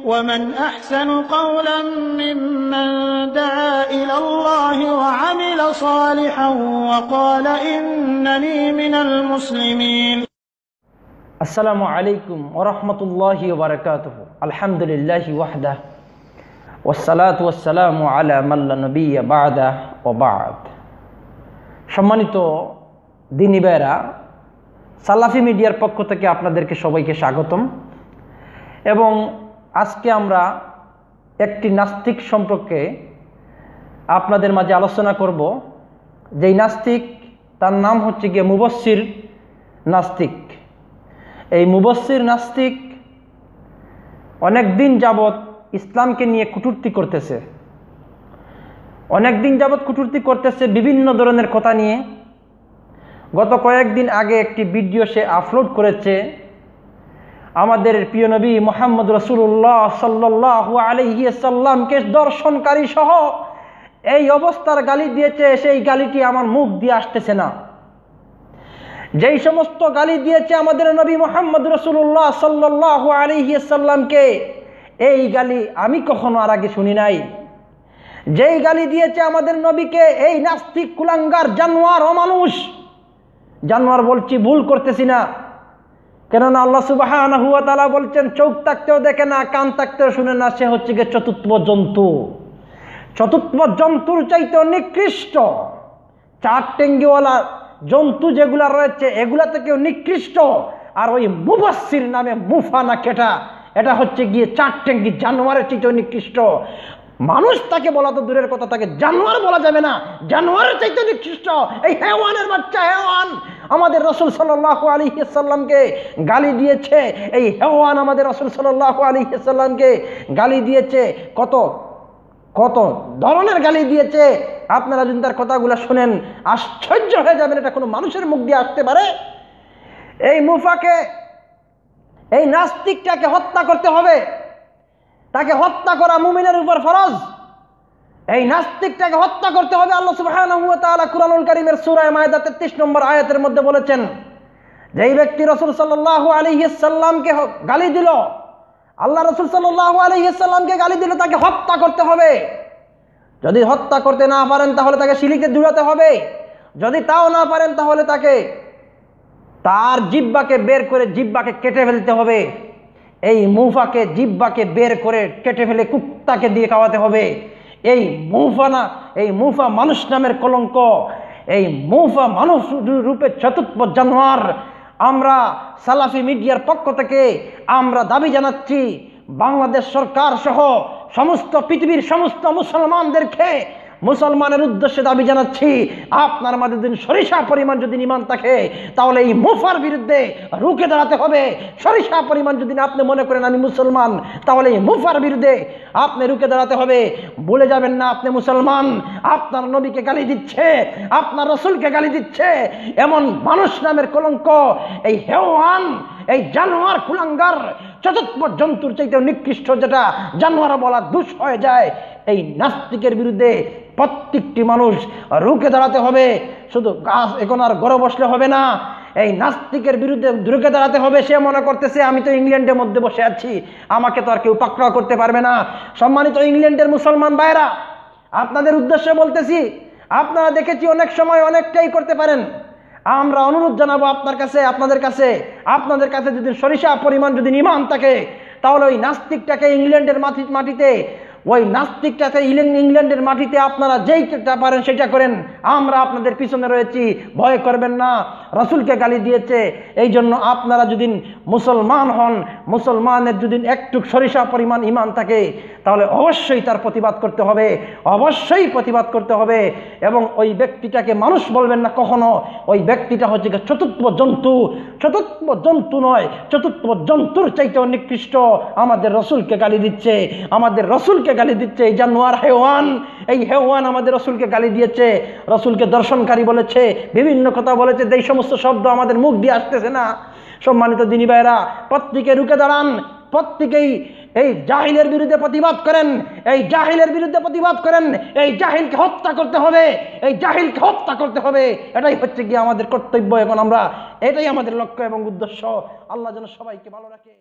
ومن أحسن قولا ممن دعا إلى الله وعمل صالحا وقال إنني من المسلمين. السلام عليكم ورحمة الله وبركاته. الحمد لله وحده والصلاة والسلام على من لا نبي بعده وبعد. সম্মানিত দিনী ভাইরা, সালাফি মিডিয়ার পক্ষ থেকে আপনাদেরকে সবাইকে স্বাগতম। এবং আজকে আমরা একটি নাস্তিক সম্পর্কে আপনাদের মাঝে আলোচনা করব। যেই নাস্তিক, তার নাম হচ্ছে গিয়ে মুবশ্শির নাস্তিক। এই মুবশ্শির নাস্তিক অনেক দিন যাবৎ ইসলামকে নিয়ে কটূক্তি করতেছে, বিভিন্ন ধরনের কথা নিয়ে। গত কয়েকদিন আগে একটি ভিডিও সে আপলোড করেছে আমাদের প্রিয় নবী মুহাম্মদ রাসূলুল্লাহ সাল্লাল্লাহু আলাইহি সাল্লামকে দর্শনকারী সহ এই অবস্থার গালি দিয়েছে। সেই গালিটি আমার মুখ দিয়ে আসতেছে না। যেই সমস্ত গালি দিয়েছে আমাদের নবী মুহাম্মদ রাসূলুল্লাহ সাল্লাল্লাহু আলাইহি সাল্লামকে, এই গালি আমি কখনো আর আগে শুনি নাই। যেই গালি দিয়েছে আমাদের নবীকে এই নাস্তিক, কুলাঙ্গার, জানোয়ার, অমানুষ, জানোয়ার বলছি, ভুল করতেছি না, কেননা আল্লাহ সুবহানাহু ওয়া তাআলা বলছেন চোখ থাকতেও দেখে না, কান থাকতেও শুনে না, সে হচ্ছে গিয়ে চতুর্থ জন্তু। চতুর্থ জন্তুর চাইতে নিকৃষ্ট, চার ঠ্যাঙ্গিওয়ালা জন্তু যেগুলা রয়েছে এগুলা থেকেও নিকৃষ্ট। আর ওই মুবশ্শির নামে মুফা না কেটা, এটা হচ্ছে গিয়ে চার ঠ্যাঙ্গি জানোয়ারের চাইতেও নিকৃষ্ট। মানুষ তাকে বলা তো দূরের কথা, তাকে জানোয়ার বলা যাবে না, জানোয়ারের চাইতে নিকৃষ্ট। এই হেওয়ানের বাচ্চা হেওয়ান আমাদের রাসূল সাল্লাল্লাহু আলাইহি সাল্লামকে গালি দিয়েছে। এই হেওয়ান আমাদের রাসূল সাল্লাল্লাহু আলাইহি সাল্লামকে গালি দিয়েছে। কত কত ধরনের গালি দিয়েছে। আপনারা যদি তার কথাগুলো শুনেন আশ্চর্য হয়ে যাবেন, এটা কোনো মানুষের মুখ দিয়ে আসতে পারে? এই মুফাকে, এই নাস্তিকটাকে হত্যা করতে হবে। তাকে হত্যা করা মুমিনের উপর ফরজ। এই নাস্তিকটাকে হত্যা করতে হবে। আল্লাহ সুবহানাহু ওয়া তাআলা কুরআনুল কারীমের সূরা মায়েদা 33 নম্বর আয়াতের মধ্যে বলেছেন, যেই ব্যক্তি রাসূল সাল্লাল্লাহু আলাইহি সাল্লামকে গালি দিল, আল্লাহ রাসূল সাল্লাল্লাহু আলাইহি সাল্লামকে গালি দিল, তাকে হত্যা করতে হবে। যদি হত্যা করতে না পারেন তাহলে তাকে শিরকে জড়াতে হবে। যদি তাও না পারেন তাহলে তাকে তার জিহ্বাকে বের করে জিহ্বাকে কেটে ফেলতে হবে। এই মুফাকে জিহ্বাকে বের করে কেটে ফেলে কুত্তাকে দিয়ে খাওয়াতে হবে। এই মুফা না, এই মুফা মানুষ নামের কলঙ্ক, এই মুফা মানুষ রূপে চতুর্থ জানোয়ার। আমরা সালাফি মিডিয়ার পক্ষ থেকে আমরা দাবি জানাচ্ছি, বাংলাদেশ সরকার সহ সমস্ত পৃথিবীর সমস্ত মুসলমানদেরকে, মুসলমানের উদ্দেশ্যে দাবি জানাচ্ছি, আপনার মাঝে যদি সরিষা পরিমাণ যদি ঈমান থাকে তাহলে এই মুফার বিরুদ্ধে রুখে দাঁড়াতে হবে। সরিষা পরিমাণ যদি আপনি মনে করেন আমি মুসলমান, তাহলে এই মুফার বিরুদ্ধে আপনি রুখে দাঁড়াতে হবে। ভুলে যাবেন না আপনি মুসলমান। আপনার নবীকে গালি দিচ্ছে, আপনার রাসূলকে গালি দিচ্ছে এমন মানুষ নামের কলঙ্ক, এই হেওয়ান, এই জানোয়ার, কুলাঙ্গার, চতুর্থ জন্তুর চাইতে নিকৃষ্ট, যেটা জানোয়ার বলা দুষ হয়ে যায়, এই নাস্তিকের বিরুদ্ধে প্রত্যেকটি মানুষ রুখে দাঁড়াতে হবে। শুধু গাছ এখন আর গড়ে বসলে হবে না, এই নাস্তিকের বিরুদ্ধে রুখে দাঁড়াতে হবে। সে মনে করতেছে আমি তো ইংল্যান্ডের মধ্যে বসে আছি, আমাকে তো আর কেউ পাকড়াও করতে পারবে না। সম্মানিত ইংল্যান্ডের মুসলমান ভাইরা, আপনাদের উদ্দেশ্যে বলতেছি, আপনারা দেখেছি অনেক সময় অনেকটাই করতে পারেন। আমরা অনুরোধ জানাবো আপনাদের কাছে যদি সরিষা পরিমাণ যদি ঈমান থাকে তাহলে ওই নাস্তিকটাকে ইংল্যান্ডের মাটিতে, ওই নাস্তিকটাকে ইংল্যান্ডের মাটিতে আপনারা যেইটা পারেন সেটা করেন। আমরা আপনাদের পিছনে রয়েছি, ভয় করবেন না। রাসূলকে গালি দিয়েছে, এই জন্য আপনারা যদি মুসলমান হন, মুসলমানের যদি একটু সরিষা পরিমাণ ঈমান থাকে তাহলে অবশ্যই তার প্রতিবাদ করতে হবে, অবশ্যই প্রতিবাদ করতে হবে। এবং ওই ব্যক্তিটাকে মানুষ বলবেন না কখনো। ওই ব্যক্তিটা হচ্ছে চতুর্থ জন্তু, চতুর্থ জন্তু নয়, চতুর্থ জন্তুর চাইতেও নিকৃষ্ট। আমাদের রাসূলকে গালি দিচ্ছে, আমাদের রাসূলকে গালি দিচ্ছে এই জানোয়ার, হেওয়ান। এই হেওয়ান আমাদের রাসূলকে গালি দিয়েছে, রাসূলকে দর্শনকারী বলেছে, বিভিন্ন কথা বলেছে। এই সমস্ত শব্দ আমাদের মুখ দিয়ে আসতেছে না। সম্মানিত দিনী ভাইরা, প্রত্যেকে রুখে দাঁড়ান, প্রত্যেকেই এই জাহিলের বিরুদ্ধে প্রতিবাদ করেন, এই জাহিলের বিরুদ্ধে প্রতিবাদ করেন। এই জাহিলকে হত্যা করতে হবে, এই জাহিলকে হত্যা করতে হবে। এটাই হচ্ছে কি আমাদের কর্তব্য। এখন আমরা এটাই আমাদের লক্ষ্য এবং উদ্দেশ্য। আল্লাহ যেন সবাইকে ভালো রাখে।